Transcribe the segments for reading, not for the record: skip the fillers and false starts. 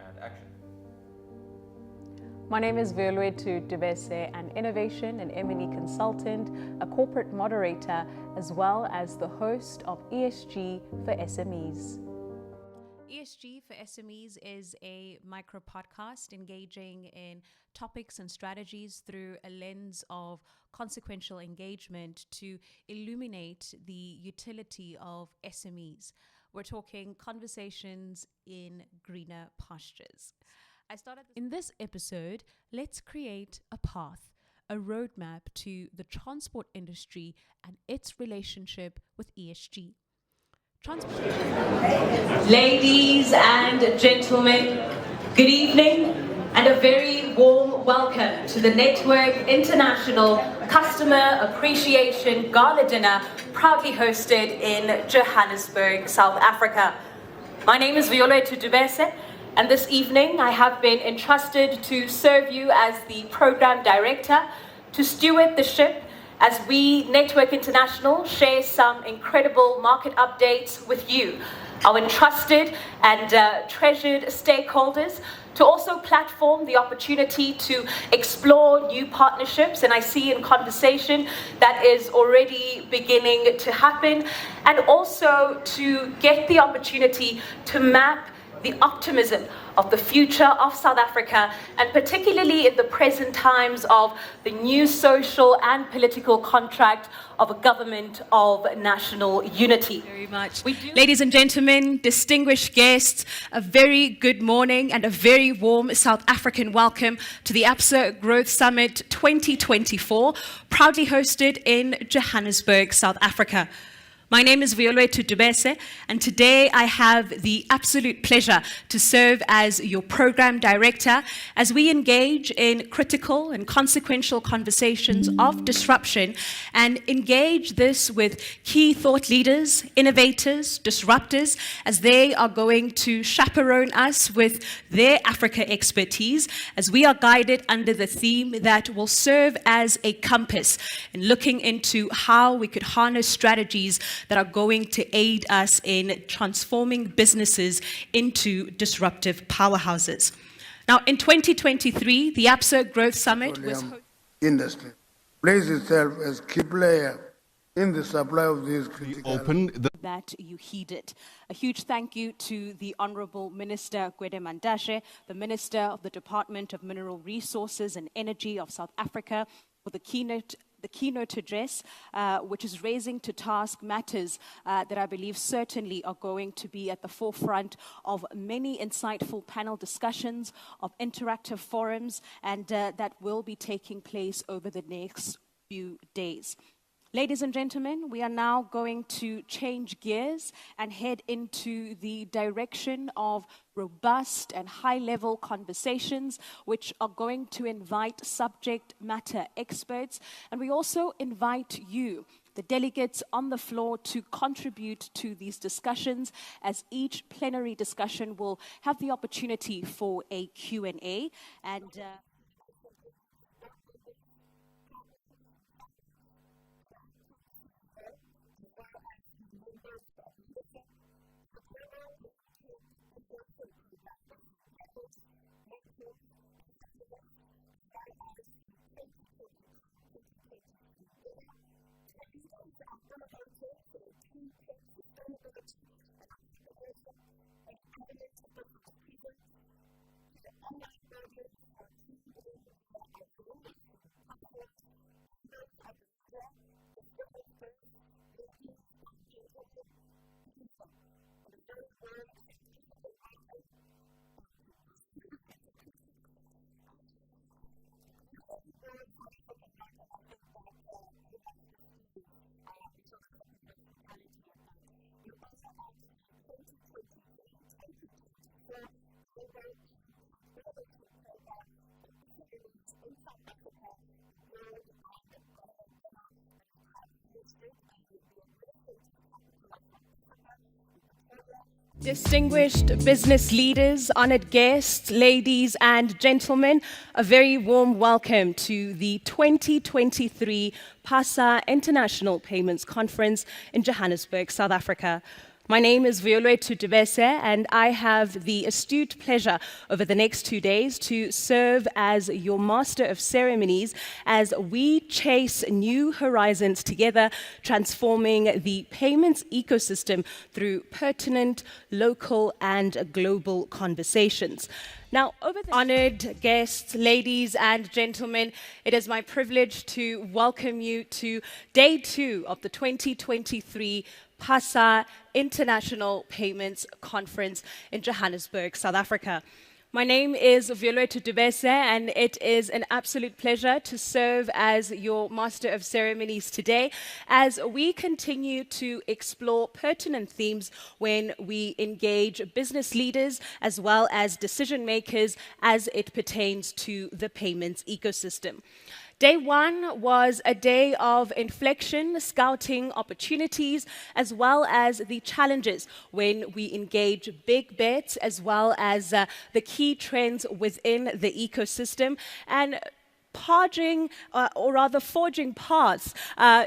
and action. My name is Vuyolwethu Dubese, an innovation and M&E consultant, a corporate moderator, as well as the host of ESG for SMEs. ESG for SMEs is a micro podcast engaging in topics and strategies through a lens of consequential engagement to illuminate the utility of SMEs. We're talking conversations in greener pastures. In this episode, let's create a path, a roadmap to the transport industry and its relationship with ESG. Ladies and gentlemen, good evening and a very warm welcome to the Network International Customer Appreciation Gala Dinner, proudly hosted in Johannesburg, South Africa. My name is Vuyolwethu Dubese, and this evening I have been entrusted to serve you as the Program Director to steward the ship as we, Network International, share some incredible market updates with you, our entrusted and treasured stakeholders, to also platform the opportunity to explore new partnerships, and I see in conversation that is already beginning to happen, and also to get the opportunity to map the optimism of the future of South Africa, and particularly in the present times of the new social and political contract of a government of national unity. Very much. Ladies and gentlemen, distinguished guests, a very good morning and a very warm South African welcome to the ABSA Growth Summit 2024, proudly hosted in Johannesburg, South Africa. My name is Vuyolwethu Dubese, and today I have the absolute pleasure to serve as your program director as we engage in critical and consequential conversations of disruption and engage this with key thought leaders, innovators, disruptors, as they are going to chaperone us with their Africa expertise as we are guided under the theme that will serve as a compass in looking into how we could harness strategies that are going to aid us in transforming businesses into disruptive powerhouses. Now, in 2023, the ABSA Growth Summit was industry places itself as key player in the supply of these critical that you heeded. A huge thank you to the Honorable Minister Gwede Mantashe, the Minister of the Department of Mineral Resources and Energy of South Africa, for the keynote address, which is raising to task matters that I believe certainly are going to be at the forefront of many insightful panel discussions, of interactive forums, and that will be taking place over the next few days. Ladies and gentlemen, we are now going to change gears and head into the direction of robust and high-level conversations, which are going to invite subject matter experts. And we also invite you, the delegates on the floor, to contribute to these discussions, as each plenary discussion will have the opportunity for a Q&A. Distinguished business leaders, honored guests, ladies and gentlemen, a very warm welcome to the 2023 PASA International Payments Conference in Johannesburg, South Africa. My name is Vuyolwethu Dubese, and I have the astute pleasure over the next 2 days to serve as your Master of Ceremonies as we chase new horizons together, transforming the payments ecosystem through pertinent, local, and global conversations. Now, over the honored guests, ladies and gentlemen, it is my privilege to welcome you to day 2 of the 2023 PASA International Payments Conference in Johannesburg, South Africa. My name is Vuyolwethu Dubese, and it is an absolute pleasure to serve as your Master of Ceremonies today as we continue to explore pertinent themes when we engage business leaders as well as decision makers as it pertains to the payments ecosystem. Day 1 was a day of inflection, scouting opportunities, as well as the challenges when we engage big bets, as well as the key trends within the ecosystem, and forging paths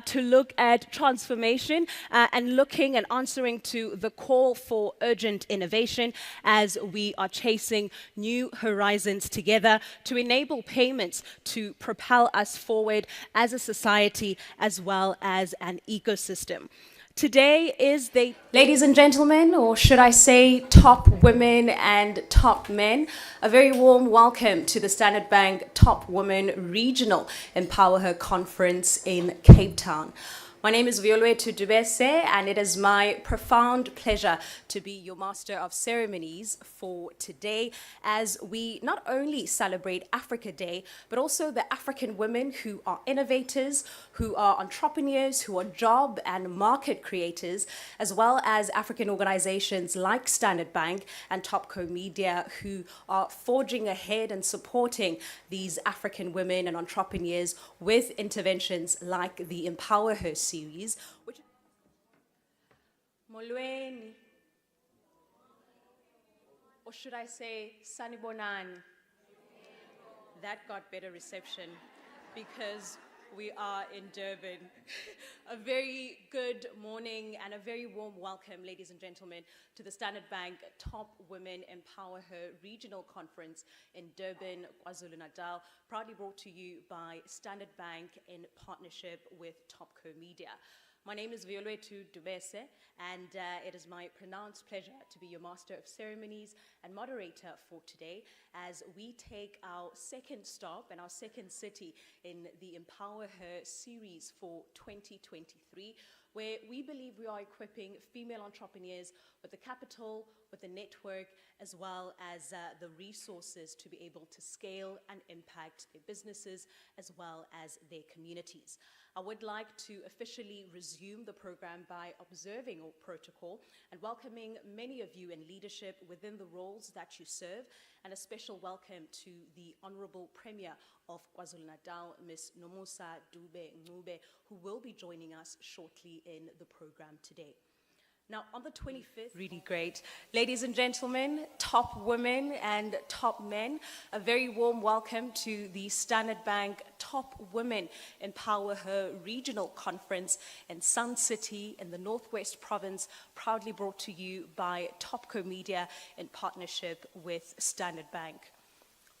to look at transformation and looking and answering to the call for urgent innovation as we are chasing new horizons together to enable payments to propel us forward as a society as well as an ecosystem. Today is the, ladies and gentlemen, or should I say top women and top men, a very warm welcome to the Standard Bank Top Women Regional Empower Her Conference in Cape Town. My name is Vuyolwethu Dubese, and it is my profound pleasure to be your Master of Ceremonies for today as we not only celebrate Africa Day, but also the African women who are innovators, who are entrepreneurs, who are job and market creators, as well as African organizations like Standard Bank and Topco Media who are forging ahead and supporting these African women and entrepreneurs with interventions like the Empower Her series, which Molweni, or should I say Sanibonani? That got better reception because we are in Durban. A very good morning and a very warm welcome, ladies and gentlemen, to the Standard Bank Top Women Empower Her Regional Conference in Durban, KwaZulu-Natal, proudly brought to you by Standard Bank in partnership with Topco Media. My name is Vuyolwethu Dubese, and it is my pronounced pleasure to be your Master of Ceremonies and moderator for today as we take our second stop and our second city in the Empower Her series for 2023, where we believe we are equipping female entrepreneurs with the capital, with the network, as well as the resources to be able to scale and impact their businesses as well as their communities. I would like to officially resume the program by observing our protocol and welcoming many of you in leadership within the roles that you serve, and a special welcome to the Honorable Premier of KwaZulu-Natal, Ms. Nomusa Dube Ngube, who will be joining us shortly in the program today. Now, on the 25th, really great. Ladies and gentlemen, top women and top men, a very warm welcome to the Standard Bank Top Women Empower Her Regional Conference in Sun City in the Northwest Province, proudly brought to you by Topco Media in partnership with Standard Bank.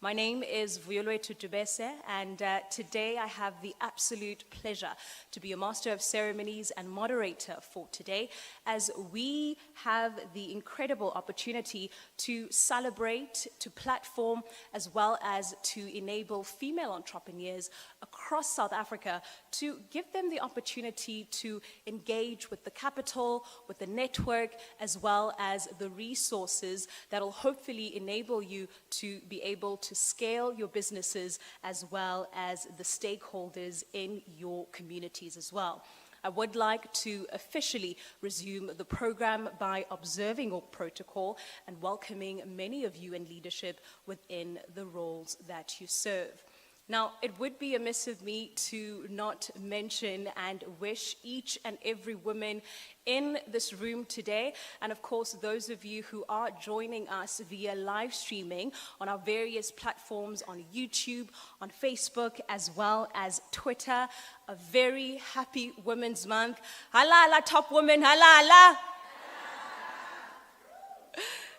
My name is Vuyolwethu Dubese, and today I have the absolute pleasure to be a Master of Ceremonies and moderator for today as we have the incredible opportunity to celebrate, to platform, as well as to enable female entrepreneurs across South Africa to give them the opportunity to engage with the capital, with the network, as well as the resources that will hopefully enable you to be able to scale your businesses as well as the stakeholders in your communities as well. I would like to officially resume the program by observing our protocol and welcoming many of you in leadership within the roles that you serve. Now, it would be amiss of me to not mention and wish each and every woman in this room today, and of course those of you who are joining us via live streaming on our various platforms on YouTube, on Facebook, as well as Twitter, a very happy Women's Month. Halala, top women, halala.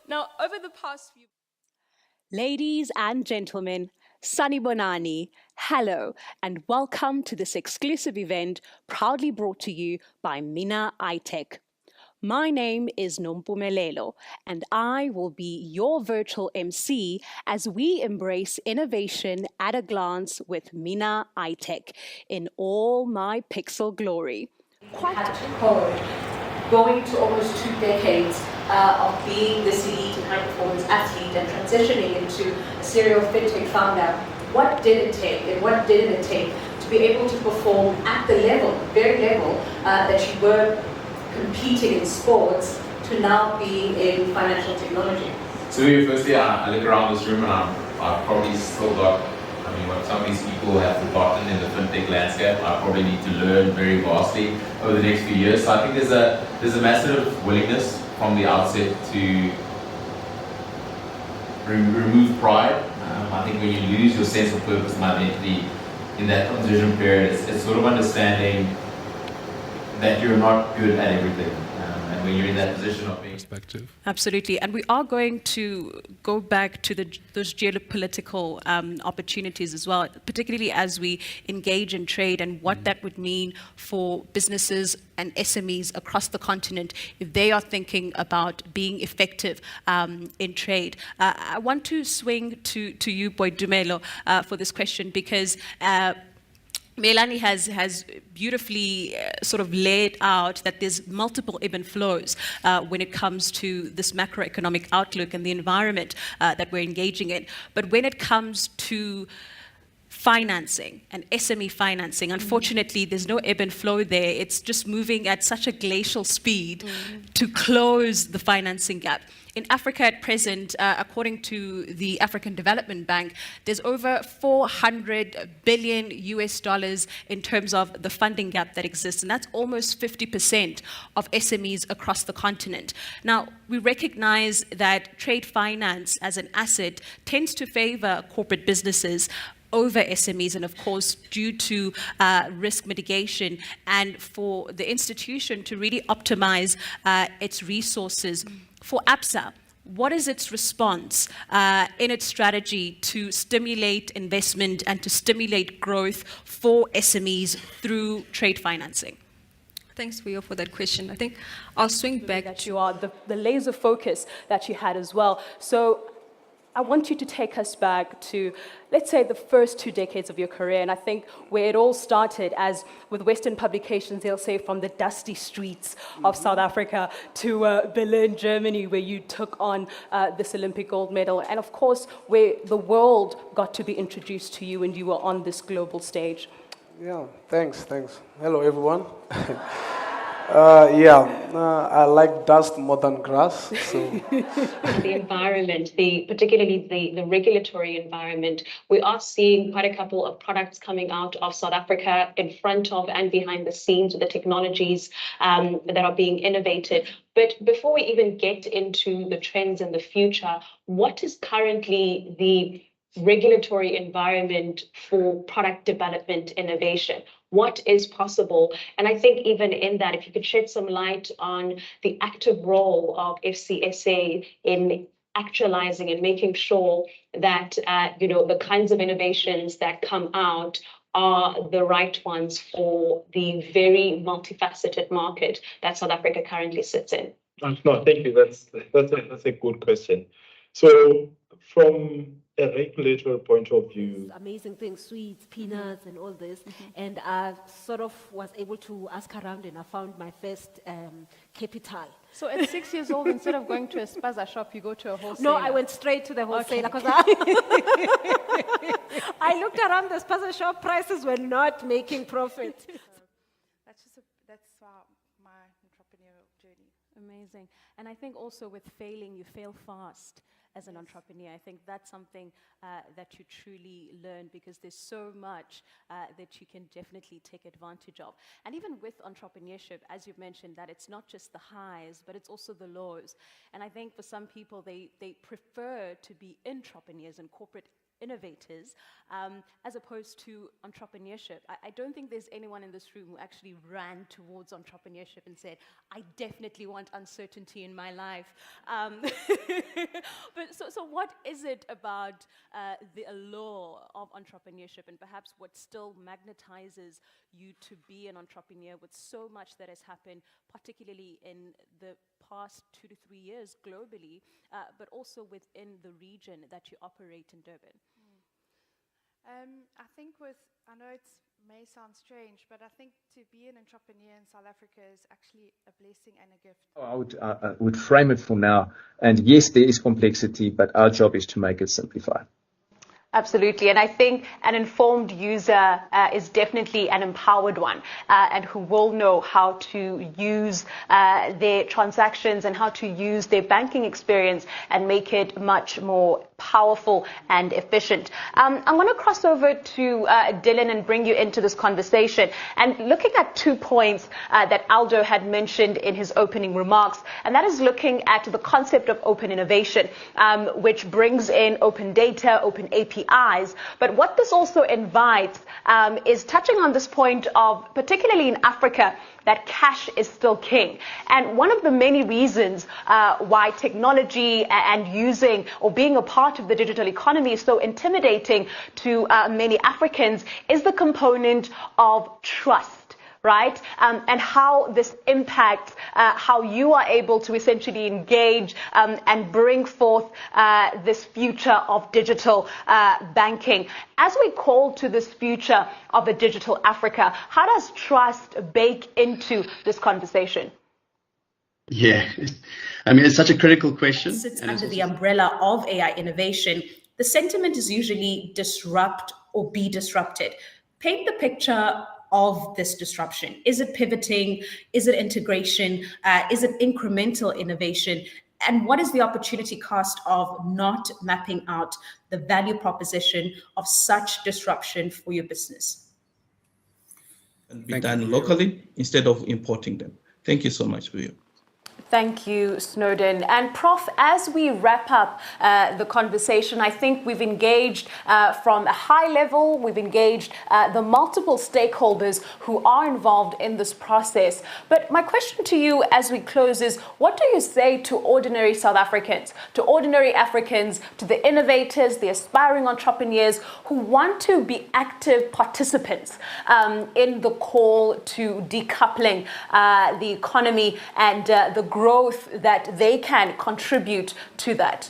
Now, over the past few Ladies and gentlemen, Sunny Bonani, hello, and welcome to this exclusive event proudly brought to you by Mina iTech. My name is Nompumelelo, and I will be your virtual MC as we embrace innovation at a glance with Mina iTech in all my pixel glory. Had code going to almost 2 decades of being this elite and high performance athlete and transitioning into a serial fintech founder. What did it take and what didn't it take to be able to perform at the level, very level, that you were competing in sports to now being in financial technology? So firstly, I look around this room and I've probably still got, what some of these people have forgotten in the fintech landscape, I probably need to learn very vastly over the next few years. So I think there's a massive willingness from the outset to remove pride. I think when you lose your sense of purpose and identity in that transition period, it's sort of understanding that you're not good at everything. And when you're in that position of being perspective. Absolutely. And we are going to go back to those geopolitical opportunities as well, particularly as we engage in trade and what that would mean for businesses and SMEs across the continent if they are thinking about being effective in trade. I want to swing to you, Boy Dumelo, for this question because Melanie has beautifully sort of laid out that there's multiple ebb and flows when it comes to this macroeconomic outlook and the environment that we're engaging in. But when it comes to financing and SME financing, unfortunately, there's no ebb and flow there. It's just moving at such a glacial speed to close the financing gap. In Africa at present, according to the African Development Bank, there's over $400 billion in terms of the funding gap that exists, and that's almost 50% of SMEs across the continent. Now, we recognize that trade finance as an asset tends to favor corporate businesses over SMEs, and of course, due to risk mitigation and for the institution to really optimize its resources. For ABSA, what is its response in its strategy to stimulate investment and to stimulate growth for SMEs through trade financing? Thanks, Vuyo, for that question. I think I'll swing back that you are, the laser focus that you had as well. So I want you to take us back to, let's say, the first 2 decades of your career. And I think where it all started, as with Western publications, they'll say from the dusty streets of South Africa to Berlin, Germany, where you took on this Olympic gold medal. And of course, where the world got to be introduced to you and you were on this global stage. Yeah, thanks. Hello, everyone. I like dust more than grass. So. The environment, particularly the regulatory environment, we are seeing quite a couple of products coming out of South Africa in front of and behind the scenes with the technologies that are being innovated. But before we even get into the trends in the future, what is currently the regulatory environment for product development innovation? What is possible? And I think even in that, if you could shed some light on the active role of FCSA in actualizing and making sure that the kinds of innovations that come out are the right ones for the very multifaceted market that South Africa currently sits in. No, thank you. That's a good question. So from a regulatory point of view, amazing things, sweets, peanuts, and all this. And I sort of was able to ask around, and I found my first capital. So at 6 years old, instead of going to a spaza shop, you go to a wholesaler? No, I went straight to the wholesaler because I looked around the spaza shop, prices were not making profit. That's my entrepreneurial journey. Amazing. And I think also with failing, you fail fast as an entrepreneur. I think that's something that you truly learn because there's so much that you can definitely take advantage of. And even with entrepreneurship, as you've mentioned, that it's not just the highs, but it's also the lows. And I think for some people, they prefer to be entrepreneurs and corporate innovators as opposed to entrepreneurship. I don't think there's anyone in this room who actually ran towards entrepreneurship and said, I definitely want uncertainty in my life. But so what is it about the allure of entrepreneurship, and perhaps what still magnetizes you to be an entrepreneur with so much that has happened, particularly in the past 2 to 3 years globally, but also within the region that you operate in Durban? I think I know it may sound strange, but I think to be an entrepreneur in South Africa is actually a blessing and a gift. I would frame it for now. And yes, there is complexity, but our job is to make it simplified. Absolutely, and I think an informed user is definitely an empowered one, and who will know how to use their transactions and how to use their banking experience and make it much more powerful and efficient. I'm going to cross over to Dylan and bring you into this conversation, and looking at 2 points that Aldo had mentioned in his opening remarks, and that is looking at the concept of open innovation, which brings in open data, open APIs. But what this also invites is touching on this point of, particularly in Africa, that cash is still king. And one of the many reasons why technology and using or being a part of the digital economy is so intimidating to many Africans is the component of trust. Right? And how this impacts how you are able to essentially engage and bring forth this future of digital banking. As we call to this future of a digital Africa, how does trust bake into this conversation? Yeah, I mean, it's such a critical question. Sits under the umbrella of AI innovation. The sentiment is usually disrupt or be disrupted. Paint the picture of this disruption. Is it pivoting? Is it integration? Is it incremental innovation? And what is the opportunity cost of not mapping out the value proposition of such disruption for your business? And be done locally instead of importing them. Thank you so much, Vuyo. Thank you, Snowden. And Prof, as we wrap up the conversation, I think we've engaged from a high level, we've engaged the multiple stakeholders who are involved in this process. But my question to you as we close is, what do you say to ordinary South Africans, to ordinary Africans, to the innovators, the aspiring entrepreneurs who want to be active participants in the call to decoupling the economy and the growth that they can contribute to that?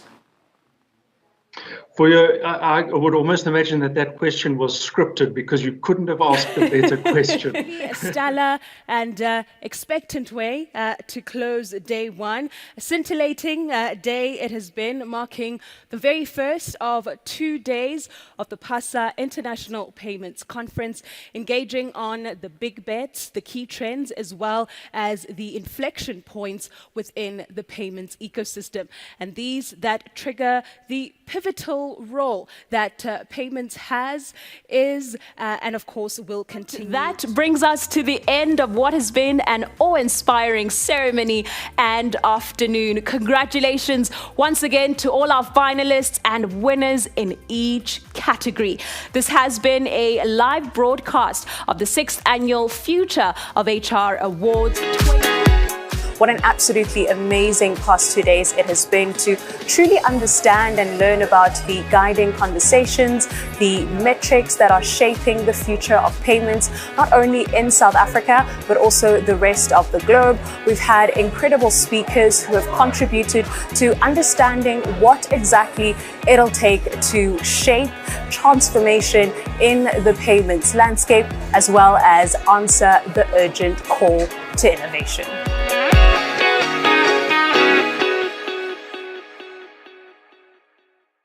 For you, I would almost imagine that question was scripted, because you couldn't have asked a better question. A stellar and expectant way to close day one. A scintillating day it has been, marking the very first of 2 days of the PASA International Payments Conference, engaging on the big bets, the key trends, as well as the inflection points within the payments ecosystem. And these that trigger the pivotal role that payments has, is, and of course will continue. That brings us to the end of what has been an awe-inspiring ceremony and afternoon. Congratulations once again to all our finalists and winners in each category. This has been a live broadcast of the 6th Annual Future of HR Awards. What an absolutely amazing past 2 days it has been to truly understand and learn about the guiding conversations, the metrics that are shaping the future of payments, not only in South Africa, but also the rest of the globe. We've had incredible speakers who have contributed to understanding what exactly it'll take to shape transformation in the payments landscape, as well as answer the urgent call to innovation.